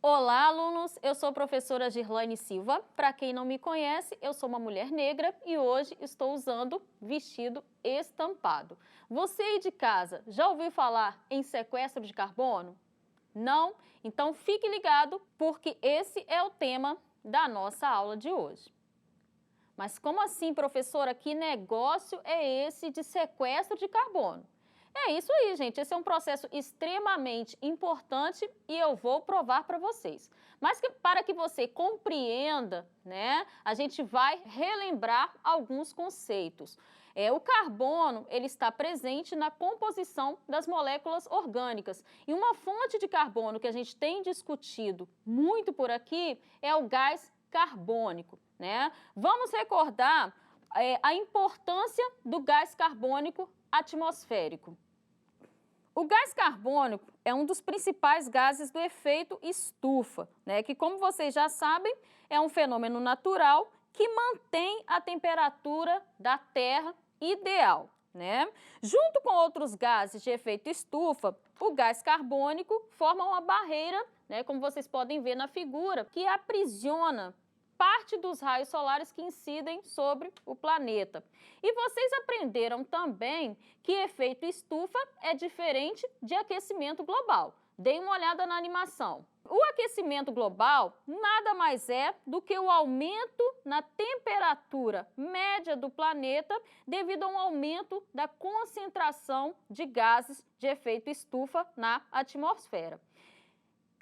Olá, alunos! Eu sou a professora Girlaine Silva. Para quem não me conhece, eu sou uma mulher negra e hoje estou usando vestido estampado. Você aí de casa já ouviu falar em sequestro de carbono? Não? Então fique ligado porque esse é o tema da nossa aula de hoje. Mas como assim, professora? Que negócio é esse de sequestro de carbono? É isso aí, gente. Esse é um processo extremamente importante e eu vou provar para vocês. Mas para que você compreenda, né, a gente vai relembrar alguns conceitos. O carbono, ele está presente na composição das moléculas orgânicas. E uma fonte de carbono que a gente tem discutido muito por aqui é o gás carbônico, né? Vamos recordar a importância do gás carbônico atmosférico. O gás carbônico é um dos principais gases do efeito estufa, né? Que, como vocês já sabem, é um fenômeno natural que mantém a temperatura da Terra ideal, né? Junto com outros gases de efeito estufa, o gás carbônico forma uma barreira, né? Como vocês podem ver na figura, que aprisiona parte dos raios solares que incidem sobre o planeta. E vocês aprenderam também que efeito estufa é diferente de aquecimento global. Deem uma olhada na animação. O aquecimento global nada mais é do que o aumento na temperatura média do planeta devido a um aumento da concentração de gases de efeito estufa na atmosfera.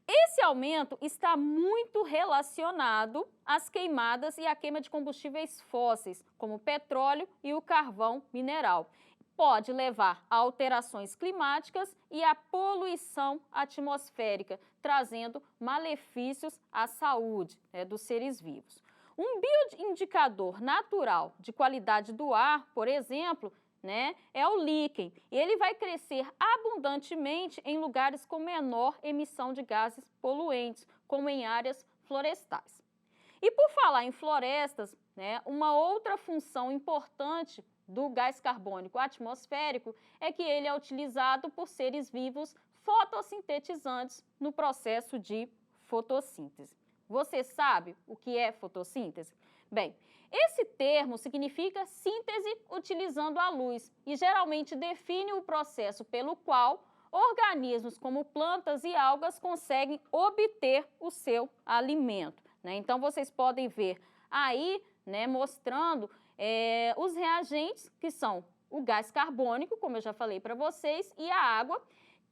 Esse aumento está muito relacionado às queimadas e à queima de combustíveis fósseis, como o petróleo e o carvão mineral. Pode levar a alterações climáticas e à poluição atmosférica, trazendo malefícios à saúde, dos seres vivos. Um bioindicador natural de qualidade do ar, por exemplo, é o líquen. E ele vai crescer abundantemente em lugares com menor emissão de gases poluentes, como em áreas florestais. E por falar em florestas, uma outra função importante do gás carbônico atmosférico é que ele é utilizado por seres vivos fotossintetizantes no processo de fotossíntese. Você sabe o que é fotossíntese? Bem, esse termo significa síntese utilizando a luz e geralmente define o processo pelo qual organismos como plantas e algas conseguem obter o seu alimento, Então, vocês podem ver aí, mostrando os reagentes, que são o gás carbônico, como eu já falei para vocês, e a água,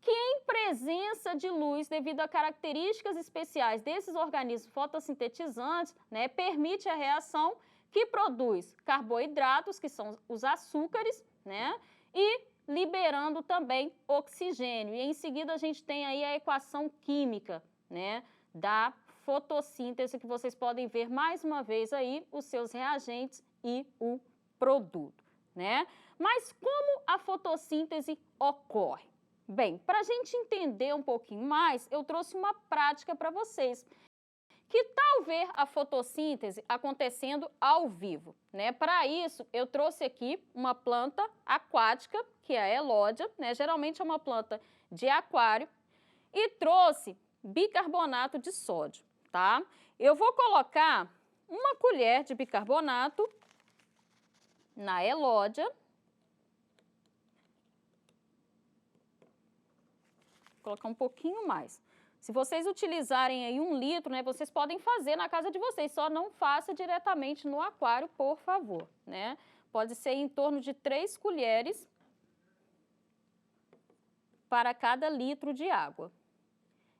que em presença de luz, devido a características especiais desses organismos fotossintetizantes, permite a reação que produz carboidratos, que são os açúcares, e liberando também oxigênio. E em seguida a gente tem aí a equação química, da fotossíntese, que vocês podem ver mais uma vez aí os seus reagentes e o produto, Mas como a fotossíntese ocorre? Bem, para a gente entender um pouquinho mais, eu trouxe uma prática para vocês. Que tal ver a fotossíntese acontecendo ao vivo? Para isso, eu trouxe aqui uma planta aquática, que é a elódia, geralmente é uma planta de aquário, e trouxe bicarbonato de sódio, tá? Eu vou colocar uma colher de bicarbonato na elódia. Vou colocar um pouquinho mais. Se vocês utilizarem aí 1 litro, vocês podem fazer na casa de vocês, só não faça diretamente no aquário, por favor, Pode ser em torno de 3 colheres para cada litro de água.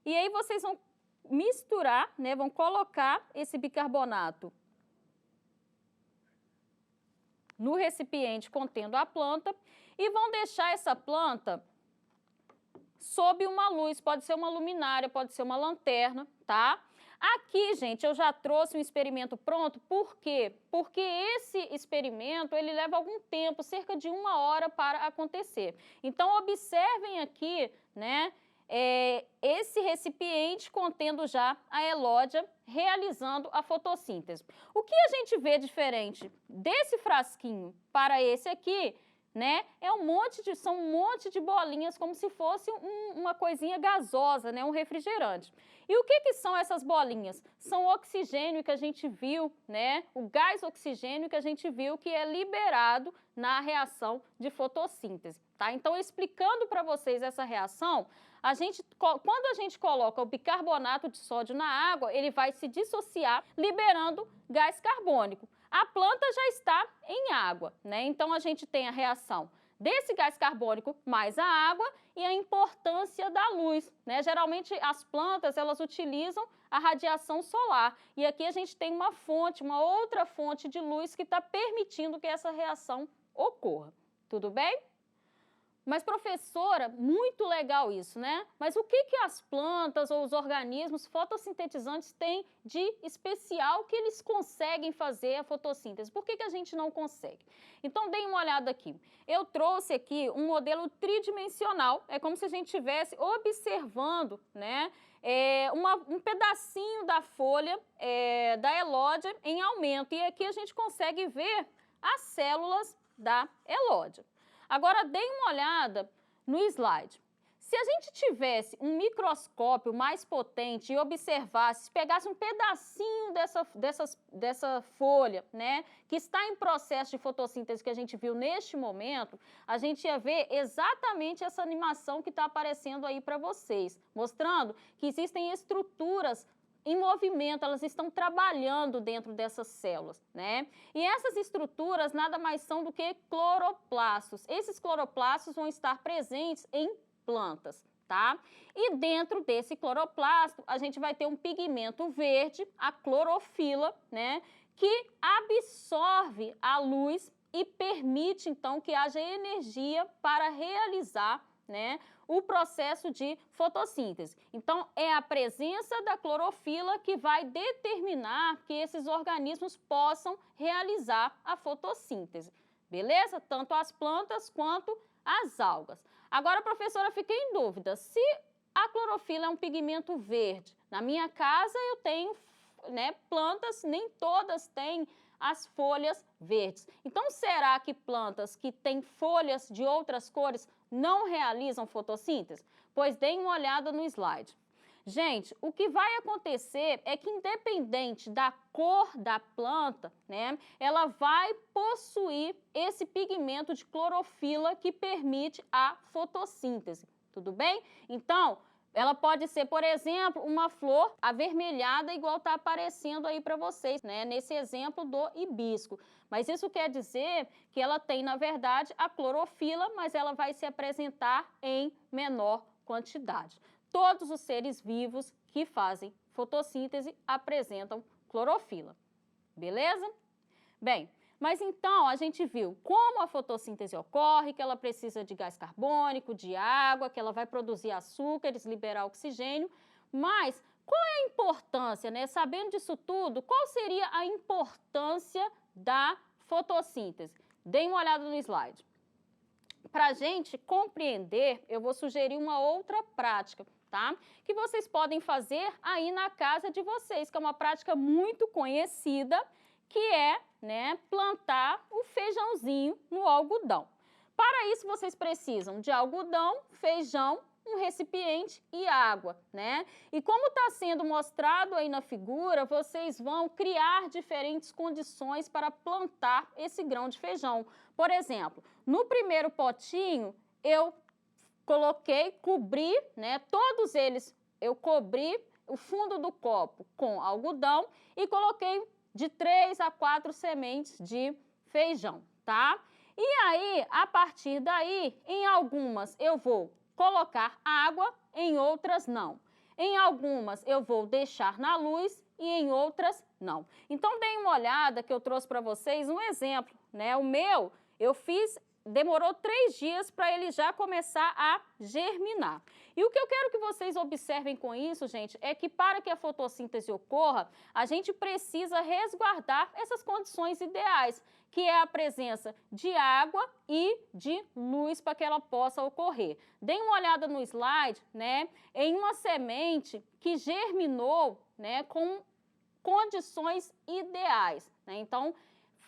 E aí vocês vão misturar, vão colocar esse bicarbonato no recipiente contendo a planta e vão deixar essa planta sob uma luz, pode ser uma luminária, pode ser uma lanterna, tá? Aqui, gente, eu já trouxe um experimento pronto, por quê? Porque esse experimento, ele leva algum tempo, cerca de 1 hora para acontecer. Então, observem aqui, esse recipiente contendo já a elódia, realizando a fotossíntese. O que a gente vê diferente desse frasquinho para esse aqui né? São um monte de bolinhas, como se fosse uma coisinha gasosa, né? Um refrigerante. E o que são essas bolinhas? São o oxigênio que a gente viu, né? O gás oxigênio que a gente viu que é liberado na reação de fotossíntese, tá? Então, explicando para vocês essa reação, quando a gente coloca o bicarbonato de sódio na água, ele vai se dissociar, liberando gás carbônico. A planta já está em água, né? Então, a gente tem a reação desse gás carbônico mais a água e a importância da luz, né? Geralmente, as plantas, elas utilizam a radiação solar. E aqui a gente tem uma outra fonte de luz que está permitindo que essa reação ocorra. Tudo bem? Mas, professora, muito legal isso, né? Mas o que as plantas ou os organismos fotossintetizantes têm de especial que eles conseguem fazer a fotossíntese? Por que a gente não consegue? Então, deem uma olhada aqui. Eu trouxe aqui um modelo tridimensional. É como se a gente estivesse observando, né? Um pedacinho da folha da elódia em aumento. E aqui a gente consegue ver as células da elódia. Agora, deem uma olhada no slide. Se a gente tivesse um microscópio mais potente e observasse, pegasse um pedacinho dessa folha, né, que está em processo de fotossíntese que a gente viu neste momento, a gente ia ver exatamente essa animação que está aparecendo aí para vocês, mostrando que existem estruturas em movimento, elas estão trabalhando dentro dessas células, né? E essas estruturas nada mais são do que cloroplastos. Esses cloroplastos vão estar presentes em plantas, tá? E dentro desse cloroplasto, a gente vai ter um pigmento verde, a clorofila, né? Que absorve a luz e permite, então, que haja energia para realizar, né, o processo de fotossíntese. Então, é a presença da clorofila que vai determinar que esses organismos possam realizar a fotossíntese. Beleza? Tanto as plantas quanto as algas. Agora, professora, fiquei em dúvida. Se a clorofila é um pigmento verde, na minha casa eu tenho, né, plantas, nem todas têm as folhas verdes. Então, será que plantas que têm folhas de outras cores não realizam fotossíntese? Pois deem uma olhada no slide. Gente, o que vai acontecer é que, independente da cor da planta, né, ela vai possuir esse pigmento de clorofila que permite a fotossíntese. Tudo bem? Então, ela pode ser, por exemplo, uma flor avermelhada, igual está aparecendo aí para vocês, né? Nesse exemplo do hibisco. Mas isso quer dizer que ela tem, na verdade, a clorofila, mas ela vai se apresentar em menor quantidade. Todos os seres vivos que fazem fotossíntese apresentam clorofila. Beleza? Bem, mas então a gente viu como a fotossíntese ocorre, que ela precisa de gás carbônico, de água, que ela vai produzir açúcares, liberar oxigênio, mas qual é a importância, né? Sabendo disso tudo, qual seria a importância da fotossíntese? Deem uma olhada no slide. Para a gente compreender, eu vou sugerir uma outra prática, tá? Que vocês podem fazer aí na casa de vocês, que é uma prática muito conhecida, que é, né, plantar o feijãozinho no algodão. Para isso, vocês precisam de algodão, feijão, um recipiente e água, né? E como está sendo mostrado aí na figura, vocês vão criar diferentes condições para plantar esse grão de feijão. Por exemplo, no primeiro potinho, eu cobri, né? Todos eles, eu cobri o fundo do copo com algodão e coloquei de 3 a 4 sementes de feijão, tá? E aí, a partir daí, em algumas eu vou colocar água, em outras não. Em algumas eu vou deixar na luz e em outras não. Então, deem uma olhada que eu trouxe para vocês um exemplo, né? O meu, eu fiz, demorou 3 dias para ele já começar a germinar. E o que eu quero que vocês observem com isso, gente, é que para que a fotossíntese ocorra, a gente precisa resguardar essas condições ideais, que é a presença de água e de luz para que ela possa ocorrer. Deem uma olhada no slide, né, em uma semente que germinou, né, com condições ideais, né? Então,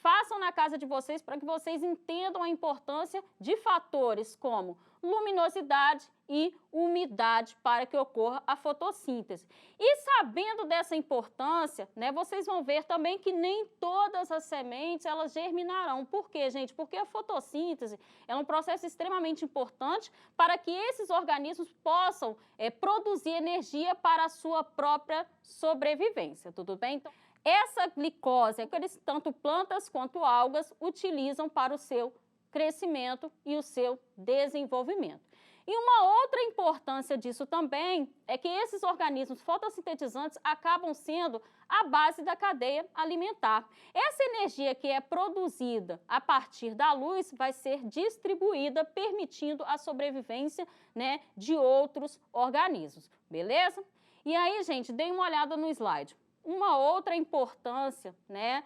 façam na casa de vocês para que vocês entendam a importância de fatores como luminosidade e umidade para que ocorra a fotossíntese. E sabendo dessa importância, né, vocês vão ver também que nem todas as sementes elas germinarão. Por quê, gente? Porque a fotossíntese é um processo extremamente importante para que esses organismos possam produzir energia para a sua própria sobrevivência, tudo bem? Então, essa glicose é que eles, tanto plantas quanto algas, utilizam para o seu crescimento e o seu desenvolvimento. E uma outra importância disso também é que esses organismos fotossintetizantes acabam sendo a base da cadeia alimentar. Essa energia que é produzida a partir da luz vai ser distribuída, permitindo a sobrevivência, né, de outros organismos, beleza? E aí, gente, dê uma olhada no slide. Uma outra importância, né,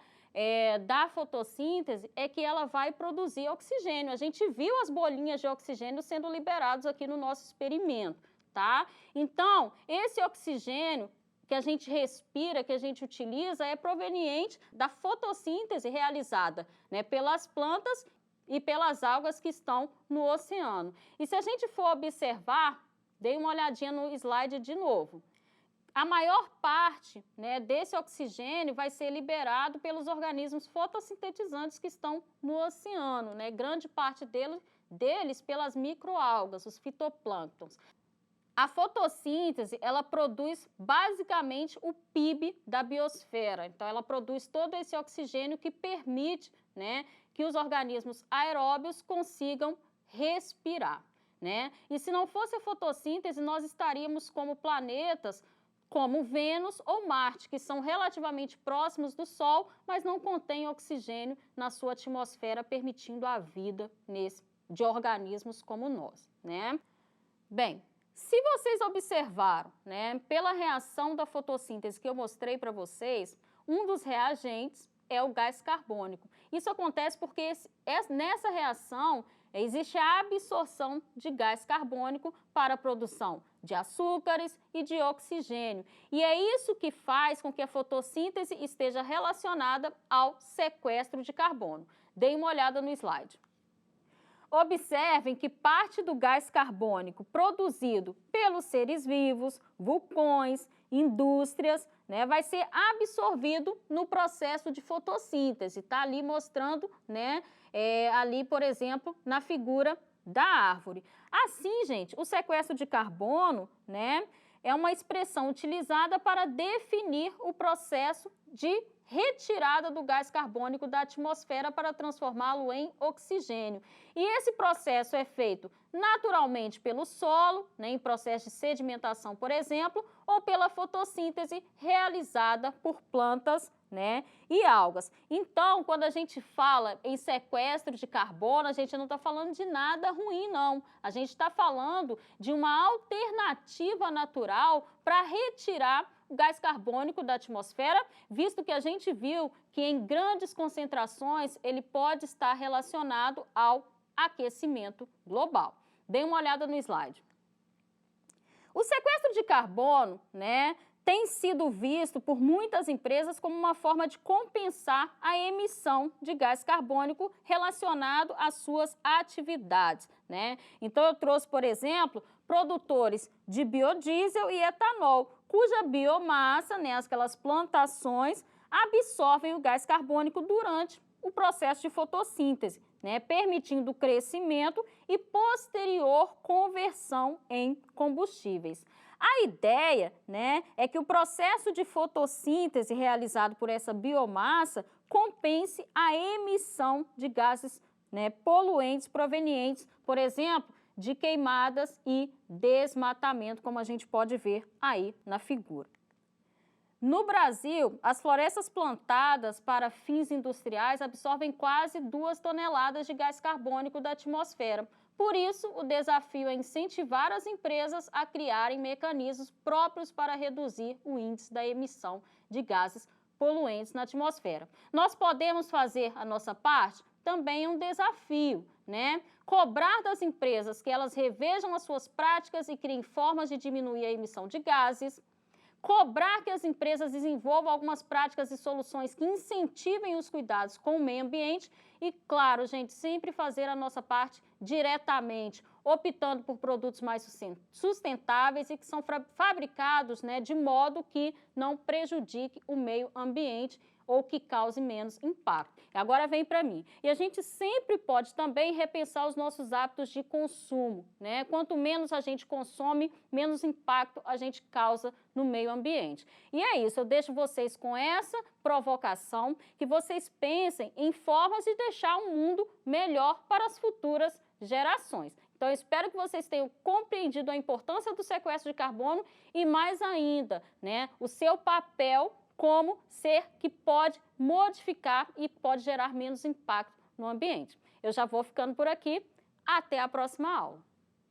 da fotossíntese é que ela vai produzir oxigênio. A gente viu as bolinhas de oxigênio sendo liberados aqui no nosso experimento, tá? Então, esse oxigênio que a gente respira, que a gente utiliza, é proveniente da fotossíntese realizada, né, pelas plantas e pelas algas que estão no oceano. E se a gente for observar, dê uma olhadinha no slide de novo. A maior parte, né, desse oxigênio vai ser liberado pelos organismos fotossintetizantes que estão no oceano, né? Grande parte deles pelas microalgas, os fitoplânctons. A fotossíntese, ela produz basicamente o PIB da biosfera. Então, ela produz todo esse oxigênio que permite, né, que os organismos aeróbios consigam respirar, né? E se não fosse a fotossíntese, nós estaríamos como planetas como Vênus ou Marte, que são relativamente próximos do Sol, mas não contêm oxigênio na sua atmosfera, permitindo a vida de organismos como nós, né? Bem, se vocês observaram, né, pela reação da fotossíntese que eu mostrei para vocês, um dos reagentes é o gás carbônico. Isso acontece porque nessa reação existe a absorção de gás carbônico para a produção de açúcares e de oxigênio. E é isso que faz com que a fotossíntese esteja relacionada ao sequestro de carbono. Deem uma olhada no slide. Observem que parte do gás carbônico produzido pelos seres vivos, vulcões, indústrias, né, vai ser absorvido no processo de fotossíntese. Está ali mostrando, né, ali, por exemplo, na figura da árvore. Assim, gente, o sequestro de carbono, né, é uma expressão utilizada para definir o processo de retirada do gás carbônico da atmosfera para transformá-lo em oxigênio. E esse processo é feito naturalmente pelo solo, né, em processo de sedimentação, por exemplo, ou pela fotossíntese realizada por plantas, né, e algas. Então, quando a gente fala em sequestro de carbono, a gente não está falando de nada ruim, não. A gente está falando de uma alternativa natural para retirar o gás carbônico da atmosfera, visto que a gente viu que em grandes concentrações ele pode estar relacionado ao aquecimento global. Dê uma olhada no slide. O sequestro de carbono, né, tem sido visto por muitas empresas como uma forma de compensar a emissão de gás carbônico relacionado às suas atividades, né? Então, eu trouxe, por exemplo, produtores de biodiesel e etanol, cuja biomassa, né, aquelas plantações, absorvem o gás carbônico durante o processo de fotossíntese, né, permitindo o crescimento e posterior conversão em combustíveis. A ideia, né, é que o processo de fotossíntese realizado por essa biomassa compense a emissão de gases, né, poluentes provenientes, por exemplo, de queimadas e desmatamento, como a gente pode ver aí na figura. No Brasil, as florestas plantadas para fins industriais absorvem quase 2 toneladas de gás carbônico da atmosfera. Por isso, o desafio é incentivar as empresas a criarem mecanismos próprios para reduzir o índice da emissão de gases poluentes na atmosfera. Nós podemos fazer a nossa parte? Também é um desafio, né? Cobrar das empresas que elas revejam as suas práticas e criem formas de diminuir a emissão de gases, cobrar que as empresas desenvolvam algumas práticas e soluções que incentivem os cuidados com o meio ambiente e, claro, gente, sempre fazer a nossa parte diretamente, optando por produtos mais sustentáveis e que são fabricados, né, de modo que não prejudique o meio ambiente ou que cause menos impacto. Agora vem para mim. E a gente sempre pode também repensar os nossos hábitos de consumo, né? Quanto menos a gente consome, menos impacto a gente causa no meio ambiente. E é isso, eu deixo vocês com essa provocação, que vocês pensem em formas de deixar o mundo melhor para as futuras gerações. Então, eu espero que vocês tenham compreendido a importância do sequestro de carbono e, mais ainda, né, o seu papel como ser que pode modificar e pode gerar menos impacto no ambiente. Eu já vou ficando por aqui. Até a próxima aula.